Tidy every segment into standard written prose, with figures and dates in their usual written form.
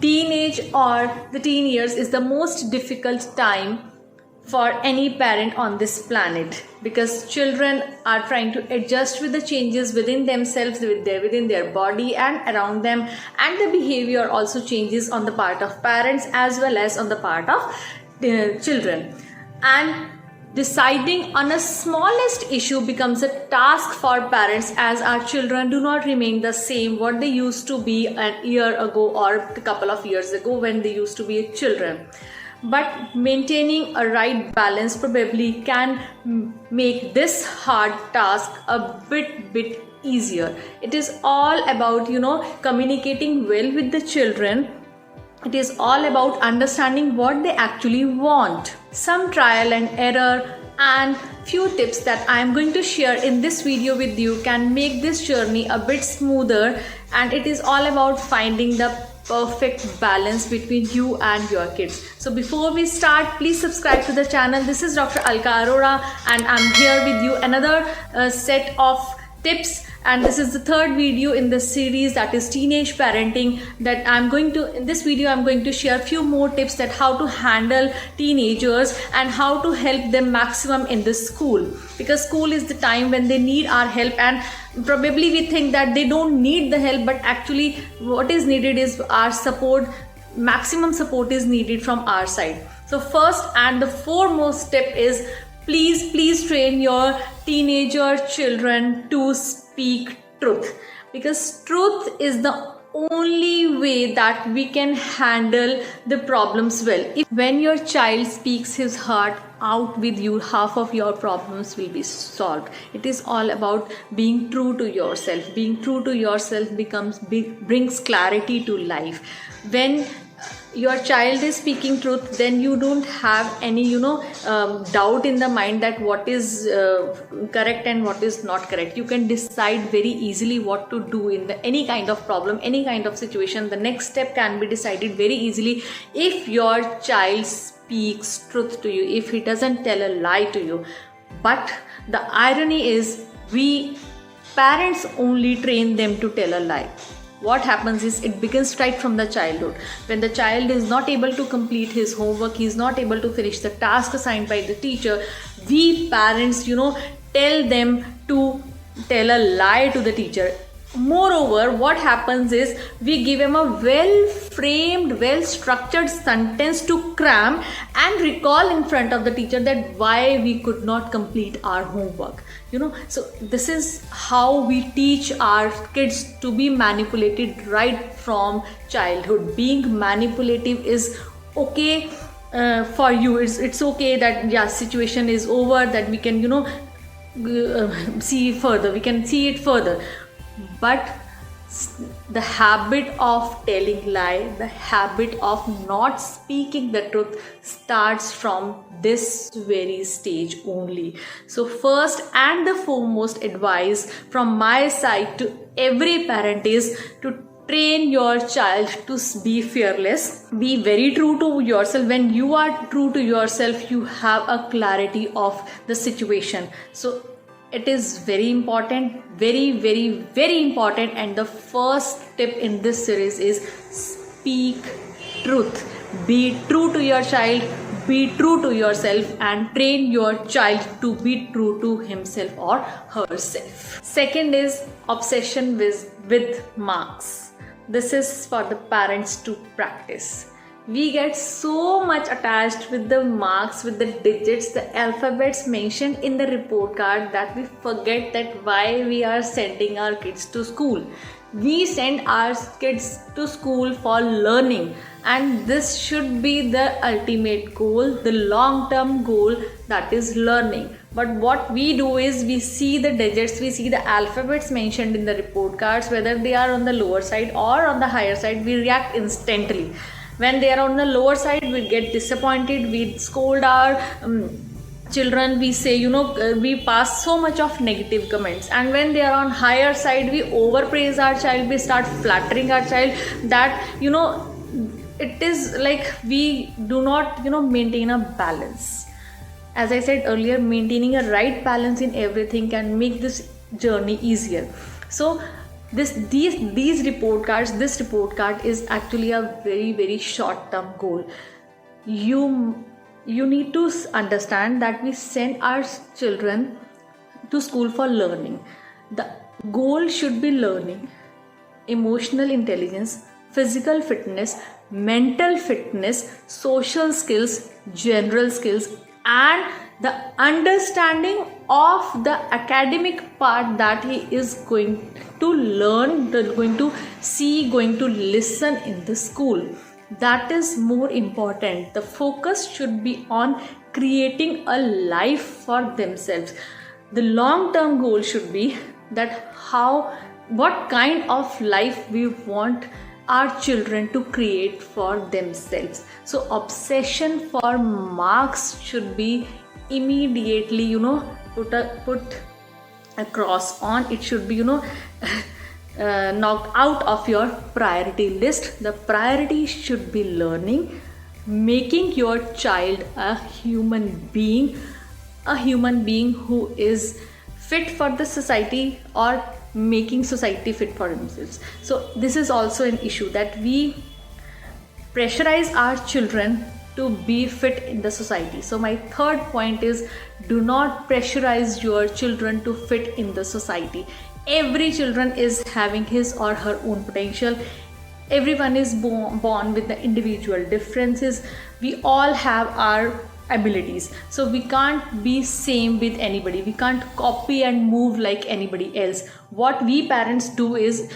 Teenage or the teen years is the most difficult time for any parent on this planet, because children are trying to adjust with the changes within themselves, within their body and around them, and the behavior also changes on the part of parents as well as on the part of children. And deciding on a smallest issue becomes a task for parents, as our children do not remain the same what they used to be a year ago or a couple of years ago when they used to be children. But maintaining a right balance probably can make this hard task a bit easier. It is all about, communicating well with the children. It is all about understanding what they actually want. Some trial and error and few tips that I am going to share in this video with you can make this journey a bit smoother, and it is all about finding the perfect balance between you and your kids. So before we start, please subscribe to the channel. This is Dr. Alka Arora and I'm here with you another set of tips, and this is the third video in the series, that is teenage parenting, that in this video I'm going to share a few more tips that how to handle teenagers and how to help them maximum in the school, because school is the time when they need our help, and probably we think that they don't need the help, but actually what is needed is our support. Maximum support is needed from our side. So first and the foremost step is please train your teenager children to speak truth, because truth is the only way that we can handle the problems well. When your child speaks his heart out with you, half of your problems will be solved. It is all about being true to yourself. Being true to yourself brings clarity to life. When your child is speaking truth, then you don't have any doubt in the mind that what is correct and what is not correct. You can decide very easily what to do in any kind of problem, any kind of situation. The next step can be decided very easily if your child speaks truth to you, if he doesn't tell a lie to you. But the irony is, we parents only train them to tell a lie. What happens is, it begins right from the childhood. When the child is not able to complete his homework, he is not able to finish the task assigned by the teacher, we parents tell them to tell a lie to the teacher. Moreover, what happens is, we give him a well-framed, well-structured sentence to cram and recall in front of the teacher that why we could not complete our homework. So this is how we teach our kids to be manipulated right from childhood. Being manipulative is okay for you. It's okay that situation is over, that we can see further, we can see it further. But the habit of telling lie, the habit of not speaking the truth starts from this very stage only. So first and the foremost advice from my side to every parent is to train your child to be fearless. Be very true to yourself. When you are true to yourself, you have a clarity of the situation. So it is very important, very important, and the first tip in this series is speak truth. Be true to your child, be true to yourself, and train your child to be true to himself or herself. Second is obsession with marks. This is for the parents to practice. We get so much attached with the marks, with the digits, the alphabets mentioned in the report card, that we forget that why we are sending our kids to school. We send our kids to school for learning, and this should be the ultimate goal, the long-term goal, that is learning. But what we do is, we see the digits, we see the alphabets mentioned in the report cards, whether they are on the lower side or on the higher side, we react instantly. When they are on the lower side, we get disappointed, we scold our children, we say, we pass so much of negative comments. And when they are on higher side, we overpraise our child, we start flattering our child, that it is like we do not maintain a balance. As I said earlier, maintaining a right balance in everything can make this journey easier. So This report card is actually a very short term goal. You need to understand that we send our children to school for learning. The goal should be learning, emotional intelligence, physical fitness, mental fitness, social skills, general skills, and the understanding of the academic part that he is going to learn, going to see, going to listen in the school. That is more important. The focus should be on creating a life for themselves. The long term goal should be that what kind of life we want our children to create for themselves. So obsession for marks should be immediately put across on. It should be knocked out of your priority list. The priority should be learning, making your child a human being who is fit for the society, or making society fit for themselves. So this is also an issue, that we pressurize our children to be fit in the society. So my third point is, do not pressurize your children to fit in the society. Every children is having his or her own potential. Everyone is born with the individual differences. We all have our abilities, so we can't be same with anybody. We can't copy and move like anybody else. What we parents do is,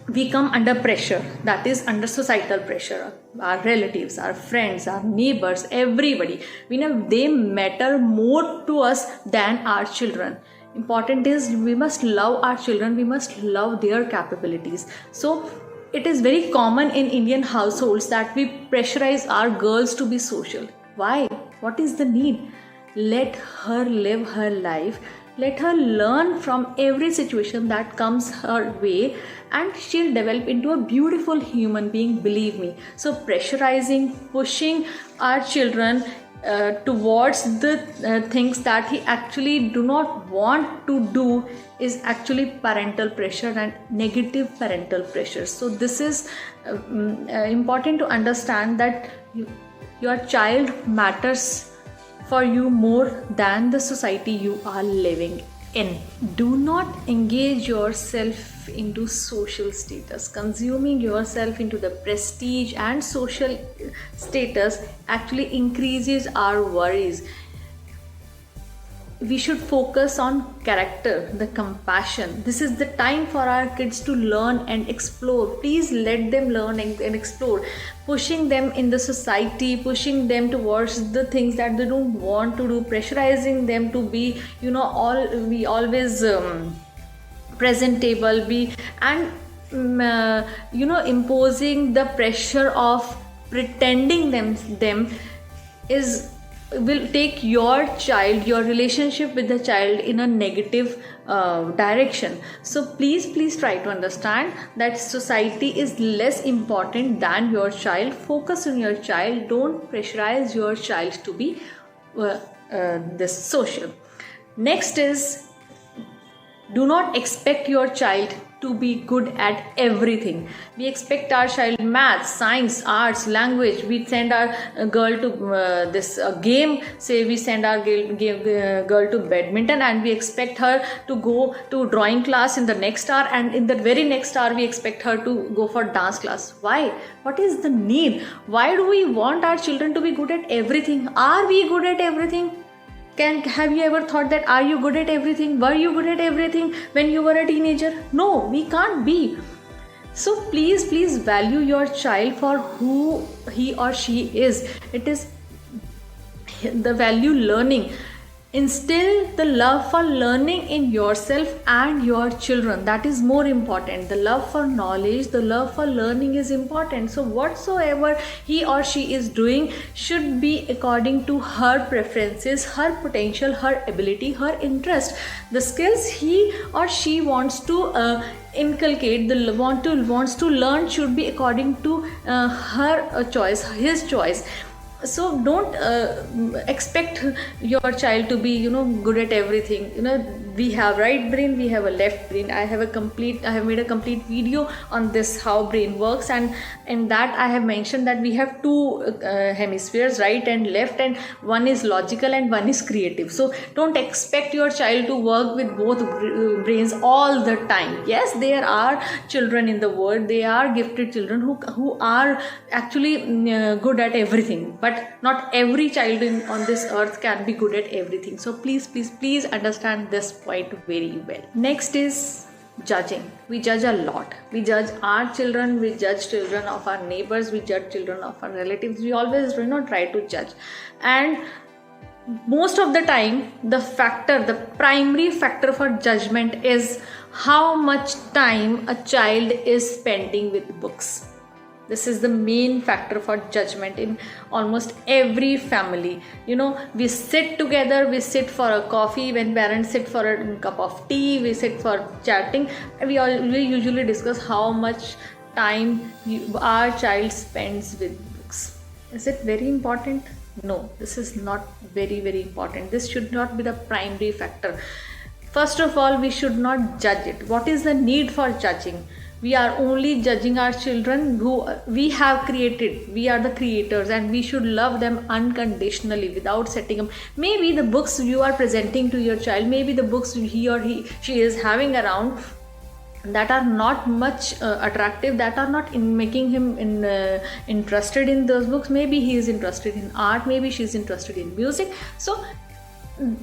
we come under pressure, that is under societal pressure. Our relatives, our friends, our neighbors, everybody, we know they matter more to us than our children. Important is, we must love our children, we must love their capabilities. So it is very common in Indian households that we pressurize our girls to be social. Why? What is the need? Let her live her life. Let her learn from every situation that comes her way, and she'll develop into a beautiful human being, believe me. So pressurizing, pushing our children towards the things that he actually do not want to do is actually parental pressure and negative parental pressure. So this is important to understand, that your child matters for you more than the society you are living in. Do not engage yourself into social status. Consuming yourself into the prestige and social status actually increases our worries. We should focus on character, the compassion. This is the time for our kids to learn and explore. Please let them learn and explore. Pushing them in the society, pushing them towards the things that they don't want to do, pressurizing them to be, always presentable, imposing the pressure of pretending them will take your relationship with the child in a negative direction. So please try to understand that society is less important than your child. Focus on your child. Don't pressurize your child to be this social. Next is, do not expect your child to be good at everything. We expect our child maths, science, arts, language. We send our girl to this game. Say we send our girl to badminton, and we expect her to go to drawing class in the next hour, and in the very next hour we expect her to go for dance class. Why? What is the need? Why do we want our children to be good at everything? Are we good at everything? Have you ever thought that, are you good at everything? Were you good at everything when you were a teenager? No, we can't be. So please value your child for who he or she is. It is the value learning. Instill the love for learning in yourself and your children. That is more important. The love for knowledge, the love for learning is important. So whatsoever he or she is doing should be according to her preferences, her potential, her ability, her interest. The skills he or she wants to inculcate, wants to learn, should be according to her choice, his choice. So don't expect your child to be good at everything. we have right brain, we have a left brain. I have made a complete video on this, how brain works, and in that I have mentioned that we have two hemispheres, right and left, and one is logical and one is creative. So don't expect your child to work with both brains all the time. Yes, there are children in the world, they are gifted children who are actually good at everything, but not every child on this earth can be good at everything. So please understand this point very well. Next is judging. We judge a lot. We judge our children, we judge children of our neighbors, we judge children of our relatives. We always try to judge, and most of the time the primary factor for judgment is how much time a child is spending with books. This is the main factor for judgment in almost every family. We sit together, we sit for a coffee, when parents sit for a cup of tea, we sit for chatting, we usually discuss how much time our child spends with books. Is it very important? No, this is not very important. This should not be the primary factor. First of all, we should not judge it. What is the need for judging? We are only judging our children who we have created. We are the creators, and we should love them unconditionally without setting up. Maybe the books you are presenting to your child, maybe the books she is having around, that are not much attractive, that are not making him interested in those books. Maybe he is interested in art, maybe she is interested in music. So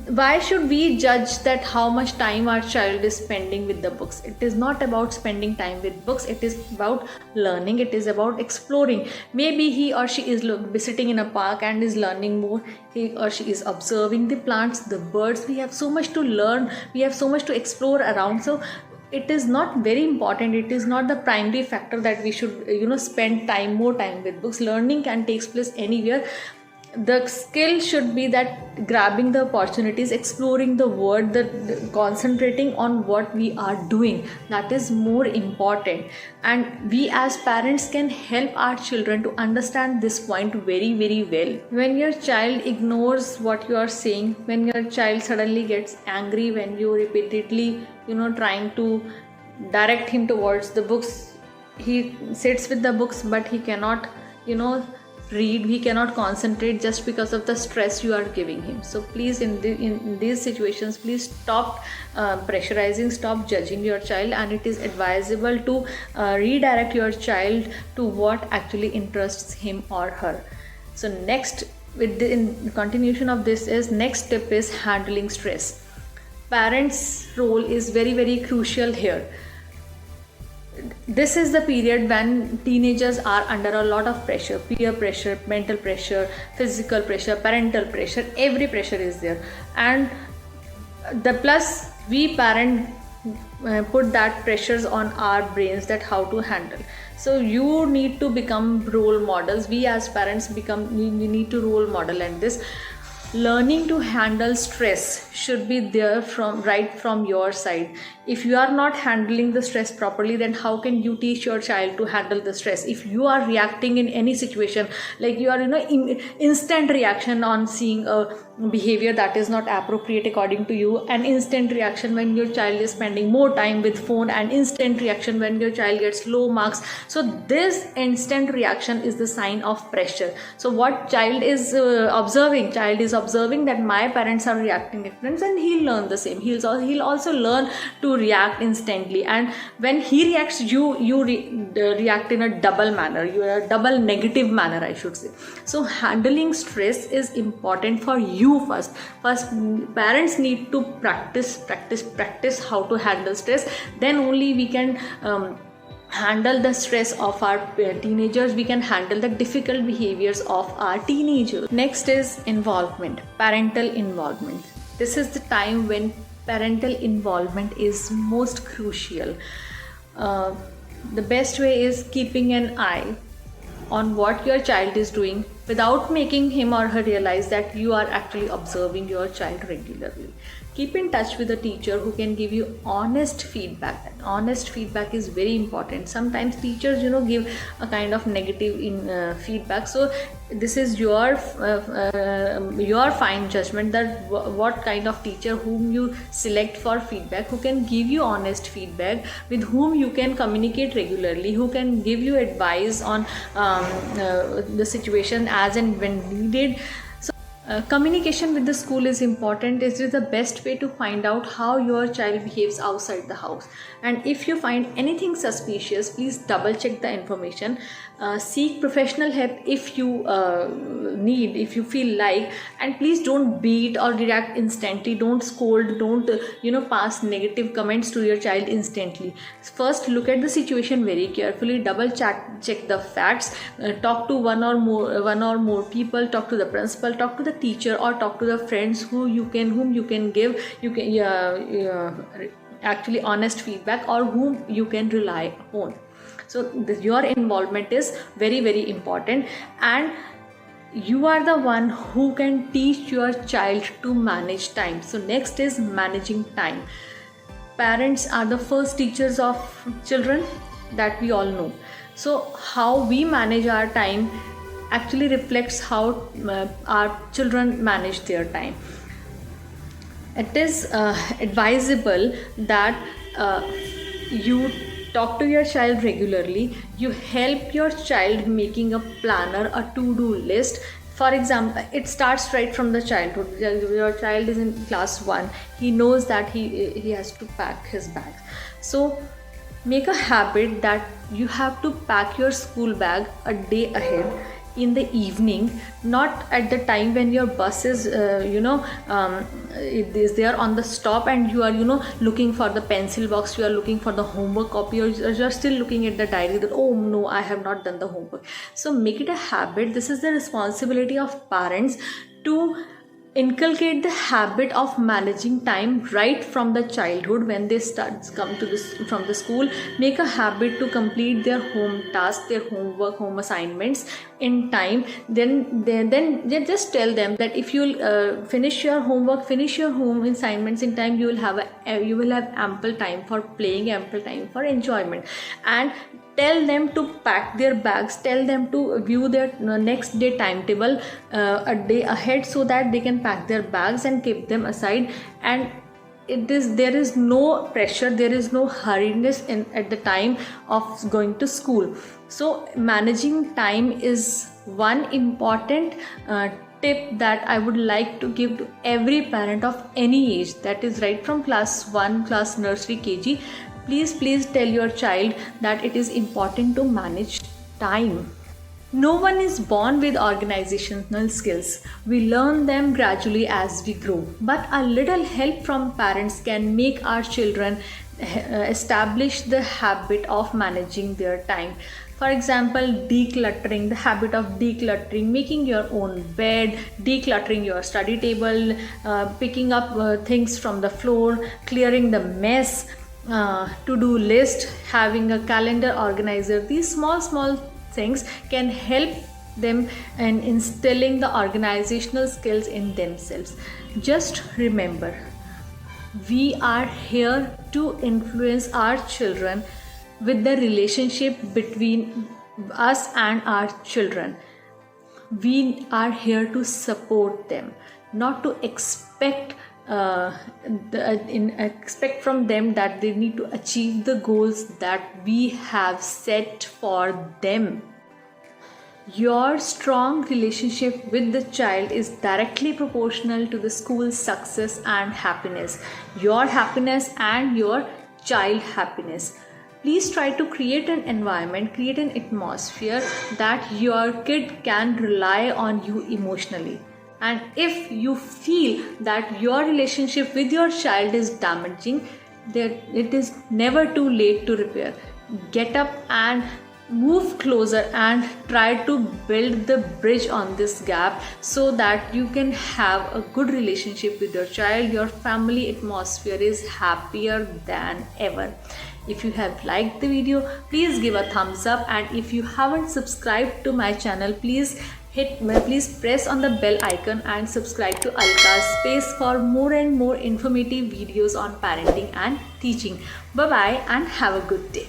why should we judge that how much time our child is spending with the books? It is not about spending time with books, it is about learning, it is about exploring. Maybe he or she is sitting in a park and is learning more. He or she is observing the plants, the birds. We have so much to learn, we have so much to explore around. So it is not very important, it is not the primary factor that we should spend more time with books. Learning can take place anywhere. The skill should be that grabbing the opportunities, exploring the world, the concentrating on what we are doing. That is more important, and we as parents can help our children to understand this point very well. When your child ignores what you are saying, when your child suddenly gets angry when you repeatedly trying to direct him towards the books, he sits with the books but he cannot read, he cannot concentrate just because of the stress you are giving him. So please, in these situations, please stop pressurizing, stop judging your child, and it is advisable to redirect your child to what actually interests him or her. So next, in continuation of this, is next step is handling stress. Parents' role is very crucial here. This is the period when teenagers are under a lot of pressure, peer pressure, mental pressure, physical pressure, parental pressure. Every pressure is there, and the plus we parent put that pressures on our brains, that how to handle. So you need to become role models. We as parents we need to role model, and this learning to handle stress should be there from your side. If you are not handling the stress properly, then how can you teach your child to handle the stress? If you are reacting in any situation, like you are instant reaction on seeing a behavior that is not appropriate according to you, an instant reaction when your child is spending more time with phone, and instant reaction when your child gets low marks. So this instant reaction is the sign of pressure. So what child is observing that my parents are reacting different, and he'll learn the same. He'll also learn to react instantly, and when he reacts, you react in a double manner, you are a double negative manner, I should say. So handling stress is important for you first. Parents need to practice how to handle stress. Then only we can handle the stress of our teenagers, we can handle the difficult behaviors of our teenagers. Next is involvement, parental involvement. This is the time when parental involvement is most crucial. The best way is keeping an eye on what your child is doing without making him or her realize that you are actually observing your child regularly. Keep in touch with a teacher who can give you honest feedback. Honest feedback is very important. Sometimes teachers give a kind of negative feedback, so this is your fine judgment that what kind of teacher whom you select for feedback, who can give you honest feedback, with whom you can communicate regularly, who can give you advice on the situation as and when needed. Communication with the school is important. It is the best way to find out how your child behaves outside the house. And if you find anything suspicious, please double check the information. Seek professional help if you need, if you feel like, and please don't beat or react instantly. Don't scold, don't pass negative comments to your child instantly. First, look at the situation very carefully, double check the facts, talk to one or more people, talk to the principal, talk to the teacher, or talk to the friends whom you can give actually honest feedback, or whom you can rely upon. So your involvement is very, very important, and you are the one who can teach your child to manage time. So next is managing time. Parents are the first teachers of children, that we all know. So how we manage our time actually reflects how our children manage their time. It is advisable that you talk to your child regularly. You help your child making a planner, a to-do list. For example, it starts right from the childhood. Your child is in class 1. He knows that he has to pack his bags. So make a habit that you have to pack your school bag a day ahead, in the evening, not at the time when your bus is it is there on the stop and you are looking for the pencil box, you are looking for the homework copy, or you are still looking at the diary that, oh no, I have not done the homework. So make it a habit. This is the responsibility of parents to inculcate the habit of managing time right from the childhood. When they come to this from the school, make a habit to complete their home tasks, their homework, home assignments in time. Then just tell them that if you finish your homework, finish your home assignments in time, you will have ample time for playing, ample time for enjoyment. And tell them to pack their bags, tell them to view their next day timetable a day ahead, so that they can pack their bags and keep them aside. And there is no pressure, there is no hurriedness at the time of going to school. So managing time is one important tip that I would like to give to every parent of any age, that is right from class 1, class nursery, KG. Please tell your child that it is important to manage time. No one is born with organizational skills. We learn them gradually as we grow. But a little help from parents can make our children establish the habit of managing their time. For example, decluttering, the habit of decluttering, making your own bed, decluttering your study table, picking up things from the floor, clearing the mess, to-do list, having a calendar organizer. These small things can help them in instilling the organizational skills in themselves. Just remember, we are here to influence our children with the relationship between us and our children. We are here to support them, not to expect from them that they need to achieve the goals that we have set for them. Your strong relationship with the child is directly proportional to the school's success and happiness, your happiness and your child happiness. Please try to create an environment, create an atmosphere that your kid can rely on you emotionally. And if you feel that your relationship with your child is damaging, it is never too late to repair. Get up and move closer and try to build the bridge on this gap, so that you can have a good relationship with your child. Your family atmosphere is happier than ever. If you have liked the video, please give a thumbs up, and if you haven't subscribed to my channel, please Please press on the bell icon and subscribe to Alka's Space for more and more informative videos on parenting and teaching. Bye bye and have a good day.